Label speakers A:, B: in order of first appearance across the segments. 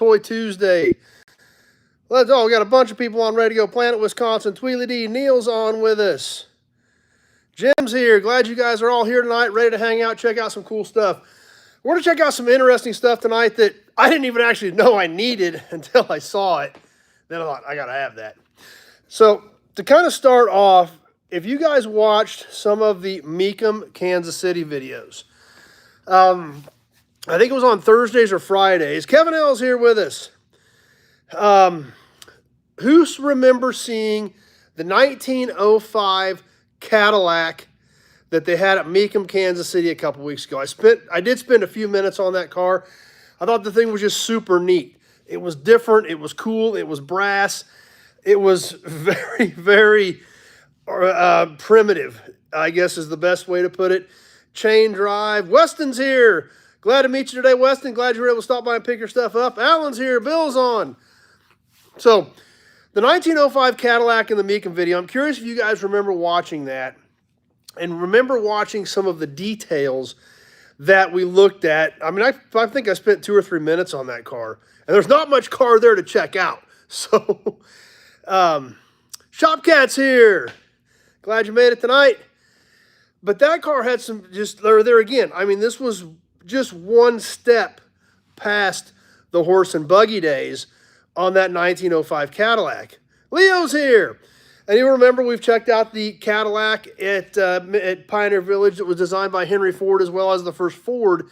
A: Toy Tuesday. We got a bunch of people on Radio Planet Wisconsin. Tweely D, Neil's on with us. Jim's here. Glad you guys are all here tonight, ready to hang out, check out some cool stuff. We're going to check out some interesting stuff tonight that I didn't even actually know I needed until I saw it. Then I thought, I got to have that. So, to kind of start off, if you guys watched some of the Meekum, Kansas City videos, I think it was on Thursdays or Fridays. Kevin L's here with us. Who remembers seeing the 1905 Cadillac that they had at Meekum, Kansas City a couple weeks ago? I did spend a few minutes on that car. I thought the thing was just super neat. It was different. It was cool. It was brass. It was very, very primitive, I guess is the best way to put it. Chain drive. Weston's here. Glad to meet you today, Weston. Glad you were able to stop by and pick your stuff up. Alan's here. Bill's on. So, the 1905 Cadillac in the Meekum video, I'm curious if you guys remember watching that and remember watching some of the details that we looked at. I mean, I think I spent 2 or 3 minutes on that car, and there's not much car there to check out. So, Shopcat's here. Glad you made it tonight. But that car had some, just there again, I mean, this was just one step past the horse and buggy days on that 1905 Cadillac. Leo's here. And you remember we've checked out the Cadillac at Pioneer Village that was designed by Henry Ford, as well as the first Ford,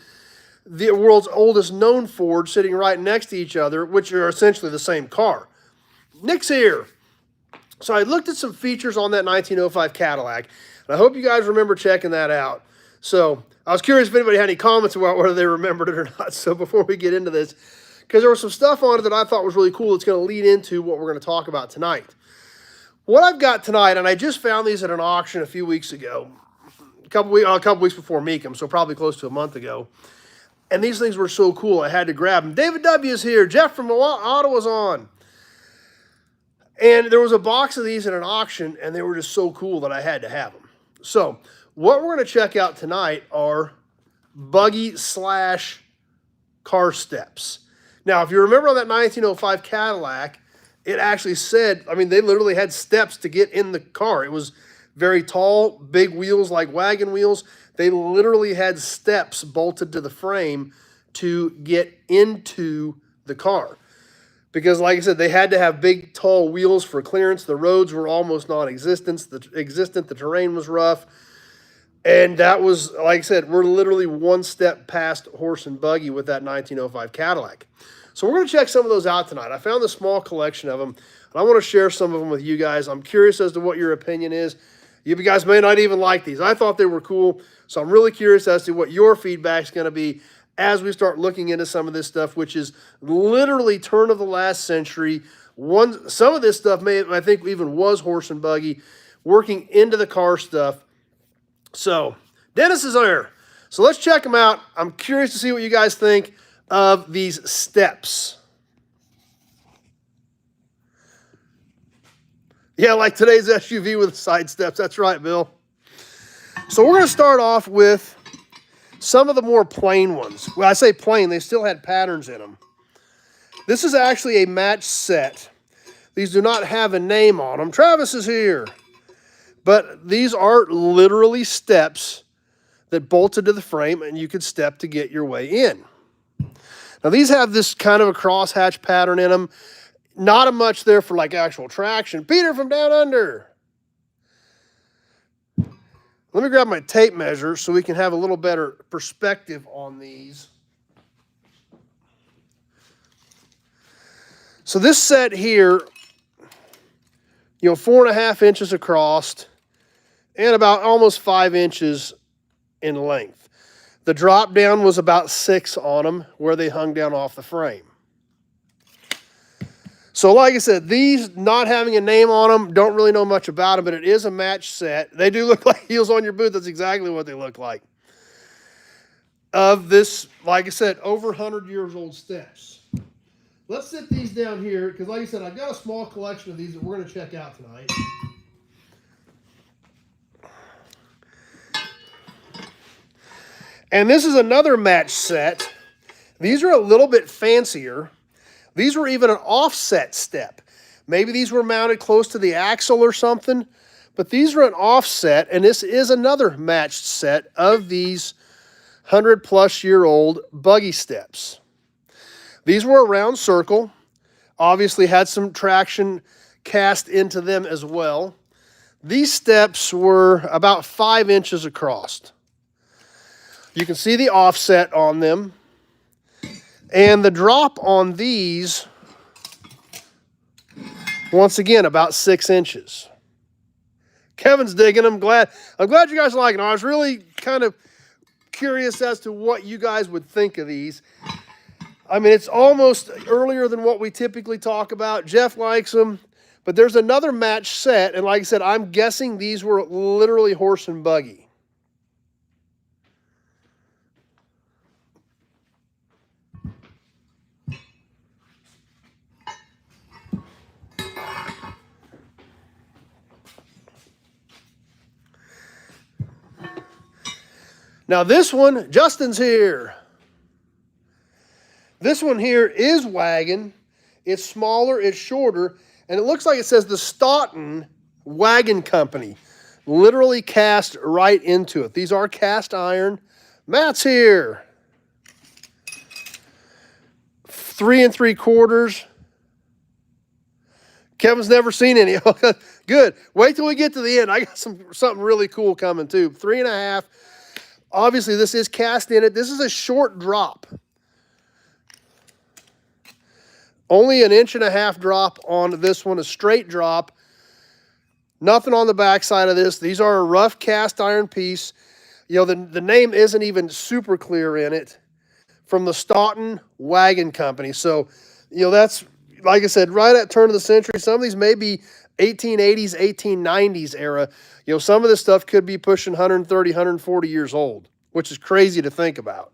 A: the world's oldest known Ford, sitting right next to each other, which are essentially the same car. Nick's here. So I looked at some features on that 1905 Cadillac, and I hope you guys remember checking that out. So I was curious if anybody had any comments about whether they remembered it or not. So before we get into this, because there was some stuff on it that I thought was really cool that's going to lead into what we're going to talk about tonight. What I've got tonight, and I just found these at an auction a few weeks ago, a couple weeks before Meekum, so probably close to a month ago. And these things were so cool, I had to grab them. David W. is here. Jeff from Ottawa's on. And there was a box of these at an auction, and they were just so cool that I had to have them. So what we're going to check out tonight are buggy / car steps. Now, if you remember on that 1905 Cadillac, it actually said, I mean, they literally had steps to get in the car. It was very tall, big wheels like wagon wheels. They literally had steps bolted to the frame to get into the car. Because, like I said, they had to have big, tall wheels for clearance. The roads were almost non-existent. The terrain was rough. And that was, like I said, we're literally one step past horse and buggy with that 1905 Cadillac. So we're going to check some of those out tonight. I found a small collection of them, and I want to share some of them with you guys. I'm curious as to what your opinion is. You guys may not even like these. I thought they were cool, so I'm really curious as to what your feedback's going to be as we start looking into some of this stuff, which is literally turn of the last century. Some of this stuff I think even was horse and buggy, working into the car stuff. So Dennis is there. So let's check them out. I'm curious to see what you guys think of these steps. Yeah, like today's SUV with side steps. That's right, Bill. So we're going to start off with some of the more plain ones. Well, I say plain, they still had patterns in them. This is actually a match set. These do not have a name on them. Travis is here. But these are literally steps that bolted to the frame, and you could step to get your way in. Now, these have this kind of a crosshatch pattern in them. Not a much there for like actual traction. Peter from Down Under. Let me grab my tape measure so we can have a little better perspective on these. So this set here, 4.5 inches across and about almost 5 inches in length. The drop down was about 6 on them where they hung down off the frame. So like I said, these not having a name on them, don't really know much about them, but it is a match set. They do look like heels on your boot. That's exactly what they look like. Of this, like I said, over 100 years old steps. Let's sit these down here, because like I said, I've got a small collection of these that we're going to check out tonight. And this is another match set. These are a little bit fancier. These were even an offset step. Maybe these were mounted close to the axle or something, but these are an offset, and this is another matched set of these 100-plus-year-old buggy steps. These were a round circle, obviously had some traction cast into them as well. These steps were about 5 inches across. You can see the offset on them. And the drop on these, once again, about 6 inches. Kevin's digging them. I'm glad you guys like them. I was really kind of curious as to what you guys would think of these. I mean, it's almost earlier than what we typically talk about. Jeff likes them. But there's another match set, and like I said, I'm guessing these were literally horse and buggy. Now this one, Justin's here. This one here is wagon. It's smaller, it's shorter, and it looks like it says the Stoughton Wagon Company. Literally cast right into it. These are cast iron. Matt's here. 3 3/4. Kevin's never seen any. Good. Wait till we get to the end. I got something really cool coming too. 3 1/2. Obviously, this is cast in it. This is a short drop. Only an 1.5 inch drop on this one, a straight drop. Nothing on the back side of this. These are a rough cast iron piece. You know, the name isn't even super clear in it. From the Stoughton Wagon Company. So, you know, that's, like I said, right at turn of the century. Some of these may be 1880s, 1890s era. You know, some of this stuff could be pushing 130, 140 years old, which is crazy to think about.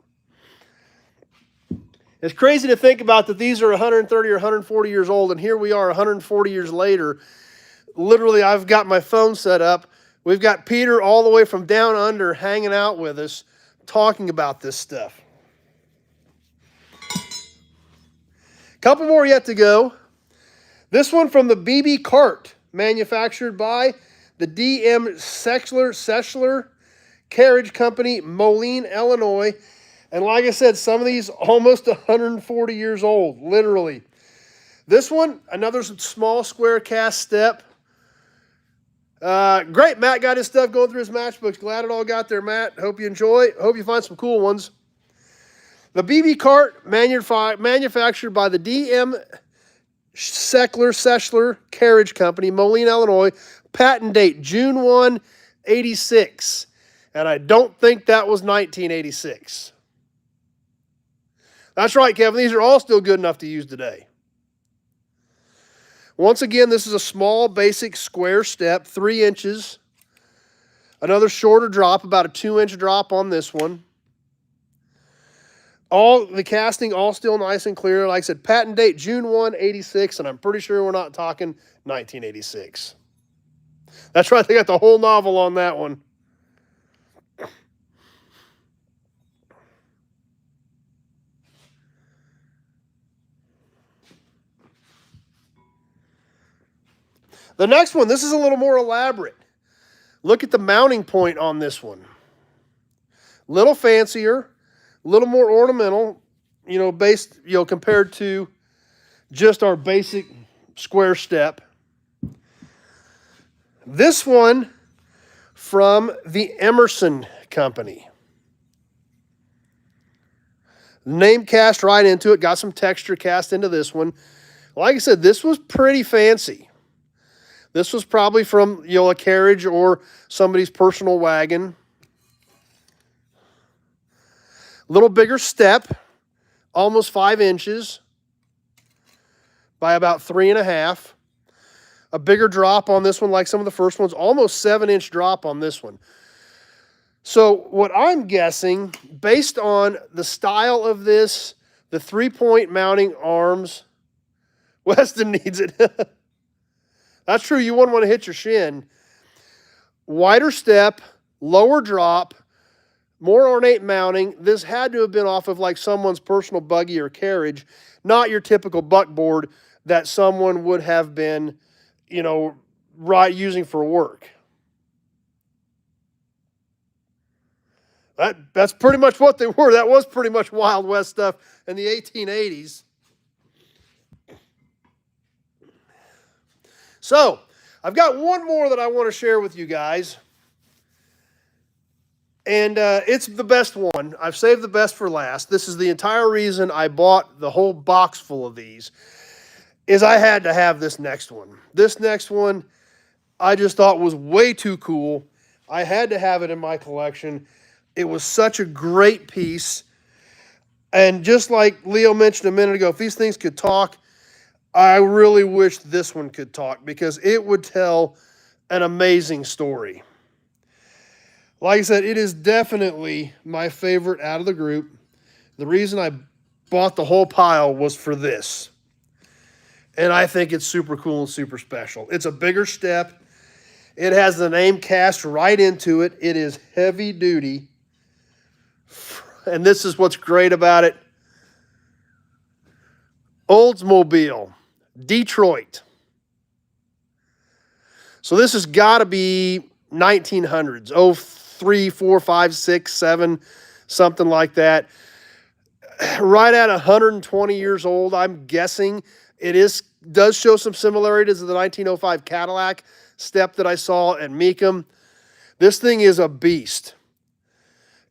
A: It's crazy to think about that these are 130 or 140 years old, and here we are 140 years later. Literally, I've got my phone set up. We've got Peter all the way from down under hanging out with us, talking about this stuff. Couple more yet to go. This one from the BB cart, manufactured by the DM Sechler Carriage Company, Moline, Illinois. And like I said, some of these almost 140 years old, literally. This one, another small square cast step. Great, Matt got his stuff going through his matchbooks. Glad it all got there, Matt. Hope you enjoy. Hope you find some cool ones. The BB cart, manufactured by the DM Sechler Carriage Company, Moline, Illinois. Patent date, June 1, 86. And I don't think that was 1986. That's right, Kevin. These are all still good enough to use today. Once again, this is a small, basic square step, 3 inches. Another shorter drop, about a 2-inch drop on this one. All the casting, all still nice and clear. Like I said, patent date, June 1, 86, and I'm pretty sure we're not talking 1986. That's right, they got the whole novel on that one. The next one, this is a little more elaborate. Look at the mounting point on this one. Little fancier, a little more ornamental, you know, based, you know, compared to just our basic square step. This one from the Emerson Company. Name cast right into it, got some texture cast into this one. Like I said, this was pretty fancy. This was probably from, you know, a carriage or somebody's personal wagon. A little bigger step, almost 5 inches by about 3 1/2. A bigger drop on this one, like some of the first ones, almost 7-inch drop on this one. So what I'm guessing, based on the style of this, the 3-point mounting arms, Weston needs it. That's true. You wouldn't want to hit your shin. Wider step, lower drop, more ornate mounting. This had to have been off of like someone's personal buggy or carriage, not your typical buckboard that someone would have been, using for work. That's pretty much what they were. That was pretty much Wild West stuff in the 1880s. So, I've got one more that I want to share with you guys. And it's the best one. I've saved the best for last. This is the entire reason I bought the whole box full of these, is I had to have this next one. This next one I just thought was way too cool. I had to have it in my collection. It was such a great piece. And just like Leo mentioned a minute ago, if these things could talk, I really wish this one could talk, because it would tell an amazing story. Like I said, it is definitely my favorite out of the group. The reason I bought the whole pile was for this. And I think it's super cool and super special. It's a bigger step. It has the name cast right into it. It is heavy duty. And this is what's great about it. Oldsmobile, Detroit. So this has got to be 1900s. 03, 4, 5, 6, 7, something like that. Right at 120 years old, I'm guessing. It does show some similarities to the 1905 Cadillac step that I saw at Mecum. This thing is a beast.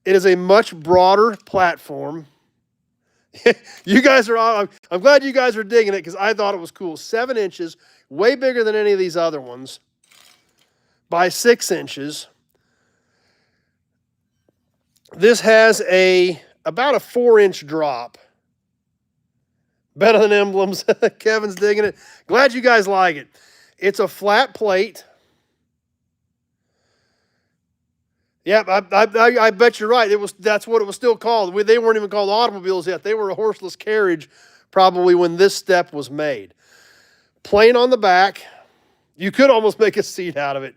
A: It is a much broader platform. You guys are, I'm glad you guys are digging it, because I thought it was cool. 7 inches, way bigger than any of these other ones, by 6 inches. This has about a 4-inch drop. Better than emblems. Kevin's digging it. Glad you guys like it. It's a flat plate. Yeah, I bet you're right. That's what it was still called. They weren't even called automobiles yet. They were a horseless carriage probably when this step was made. Plain on the back. You could almost make a seat out of it.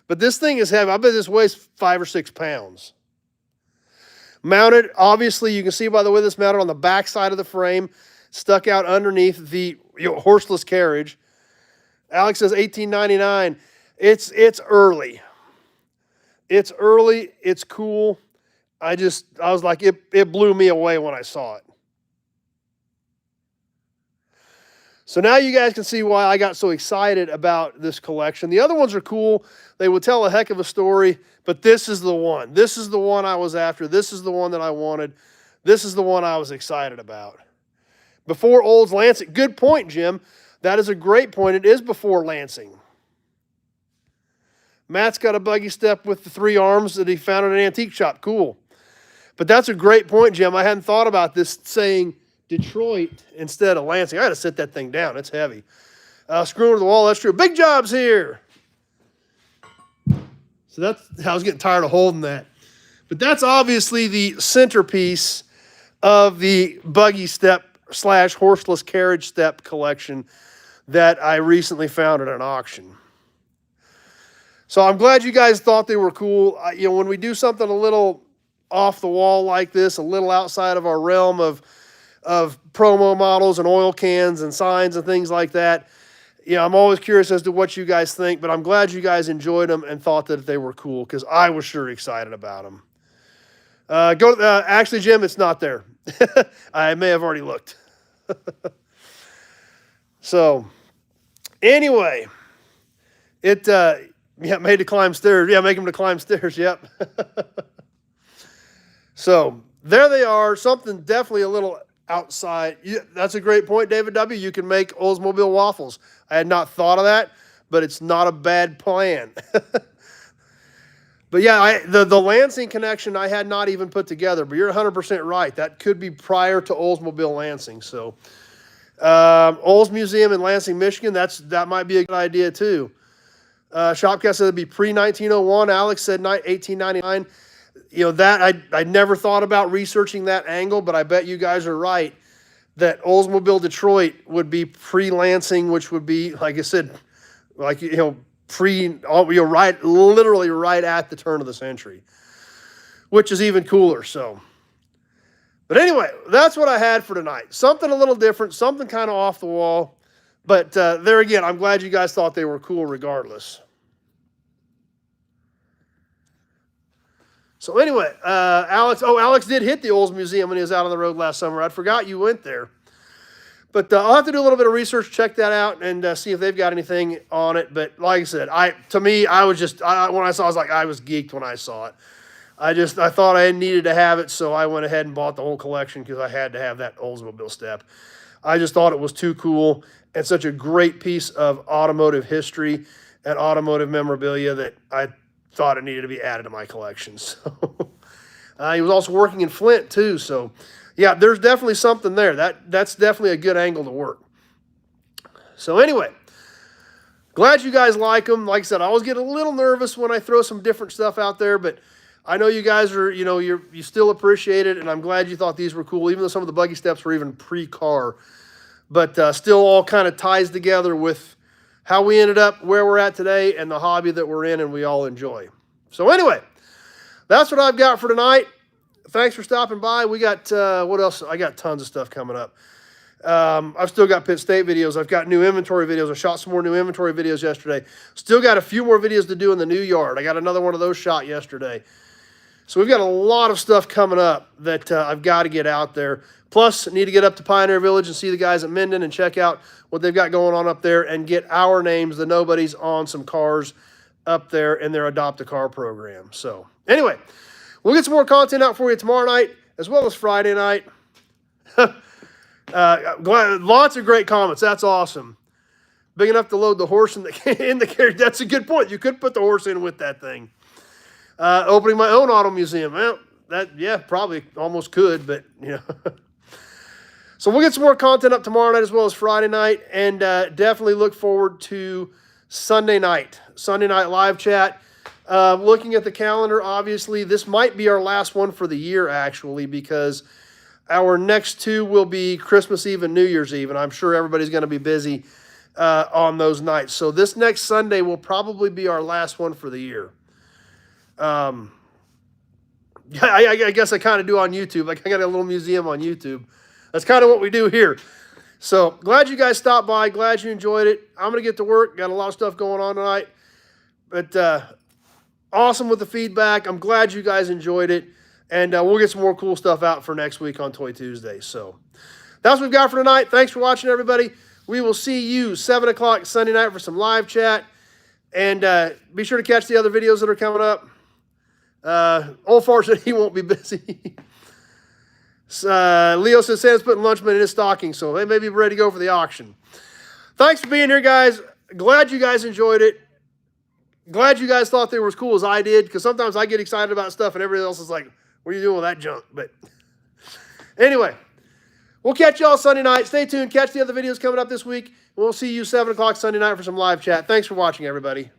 A: But this thing is heavy. I bet this weighs 5 or 6 pounds. Mounted, obviously, you can see by the way this mounted on the back side of the frame, stuck out underneath the horseless carriage. Alex says 1899. It's early. It's early. It's cool. I was like, it blew me away when I saw it. So now you guys can see why I got so excited about this collection. The other ones are cool. They would tell a heck of a story, but this is the one. This is the one I was after. This is the one that I wanted. This is the one I was excited about. Before Olds Lansing. Good point, Jim. That is a great point. It is before Lansing. Matt's got a buggy step with the 3 arms that he found at an antique shop. Cool. But that's a great point, Jim. I hadn't thought about this saying Detroit instead of Lansing. I got to sit that thing down. It's heavy. Screwing to the wall. That's true. Big Job's here. So I was getting tired of holding that. But that's obviously the centerpiece of the buggy step / horseless carriage step collection that I recently found at an auction. So I'm glad you guys thought they were cool. When we do something a little off the wall like this, a little outside of our realm of promo models and oil cans and signs and things like that, I'm always curious as to what you guys think, but I'm glad you guys enjoyed them and thought that they were cool, because I was sure excited about them. Actually, Jim, it's not there. I may have already looked. So, anyway, made to climb stairs. Yeah, make him to climb stairs. Yep. So, there they are. Something definitely a little outside. That's a great point, David W. You can make Oldsmobile waffles. I had not thought of that, but it's not a bad plan. But yeah, the Lansing connection I had not even put together, but you're 100% right. That could be prior to Oldsmobile Lansing. So, Olds Museum in Lansing, Michigan, that might be a good idea too. Shopcast said it'd be pre-1901. Alex said 1899. That I never thought about researching that angle, but I bet you guys are right that Oldsmobile Detroit would be pre-Lansing, which would be, like I said, literally right at the turn of the century. which is even cooler. So, but anyway, that's what I had for tonight. Something a little different, something kind of off the wall. But there again, I'm glad you guys thought they were cool regardless. So anyway, Alex did hit the Olds Museum when he was out on the road last summer. I forgot you went there. But I'll have to do a little bit of research, check that out, and see if they've got anything on it. But like I said, when I saw it, I was geeked when I saw it. I thought I needed to have it, so I went ahead and bought the whole collection because I had to have that Oldsmobile step. I just thought it was too cool and such a great piece of automotive history and automotive memorabilia that I thought it needed to be added to my collection. So he was also working in Flint too, so yeah, there's definitely something there. That's definitely a good angle to work. So anyway, glad you guys like them. Like I said, I always get a little nervous when I throw some different stuff out there, but I know you guys are, you still appreciate it, and I'm glad you thought these were cool, even though some of the buggy steps were even pre-car. But still all kind of ties together with how we ended up where we're at today and the hobby that we're in and we all enjoy. So anyway, that's what I've got for tonight. Thanks for stopping by. We got, what else? I got tons of stuff coming up. I've still got Pitt State videos. I've got new inventory videos. I shot some more new inventory videos yesterday. Still got a few more videos to do in the new yard. I got another one of those shot yesterday. So we've got a lot of stuff coming up that I've got to get out there. Plus, I need to get up to Pioneer Village and see the guys at Minden and check out what they've got going on up there and get our names, the nobodies, on some cars up there in their Adopt a Car program. So anyway, we'll get some more content out for you tomorrow night as well as Friday night. Lots of great comments. That's awesome. Big enough to load the horse in the carriage. That's a good point. You could put the horse in with that thing. Opening my own auto museum. Well, probably almost could, but So we'll get some more content up tomorrow night as well as Friday night, and definitely look forward to Sunday night live chat. Looking at the calendar, obviously this might be our last one for the year, actually, because our next two will be Christmas Eve and New Year's Eve, and I'm sure everybody's going to be busy on those nights. So this next Sunday will probably be our last one for the year. I guess I kind of do on YouTube. Like I got a little museum on YouTube. That's kind of what we do here. So glad you guys stopped by. Glad you enjoyed it. I'm going to get to work. Got a lot of stuff going on tonight. But awesome with the feedback. I'm glad you guys enjoyed it. And we'll get some more cool stuff out for next week on Toy Tuesday. So that's what we've got for tonight. Thanks for watching, everybody. We will see you 7 o'clock Sunday night for some live chat. And be sure to catch the other videos that are coming up. Old Fart said he won't be busy. Leo says Santa's putting Lunchman in his stocking, so they may be ready to go for the auction. Thanks for being here, guys. Glad you guys enjoyed it. Glad you guys thought they were as cool as I did, because sometimes I get excited about stuff and everybody else is like, what are you doing with that junk? But anyway, we'll catch y'all Sunday night. Stay tuned. Catch the other videos coming up this week. We'll see you 7 o'clock Sunday night for some live chat. Thanks for watching, everybody.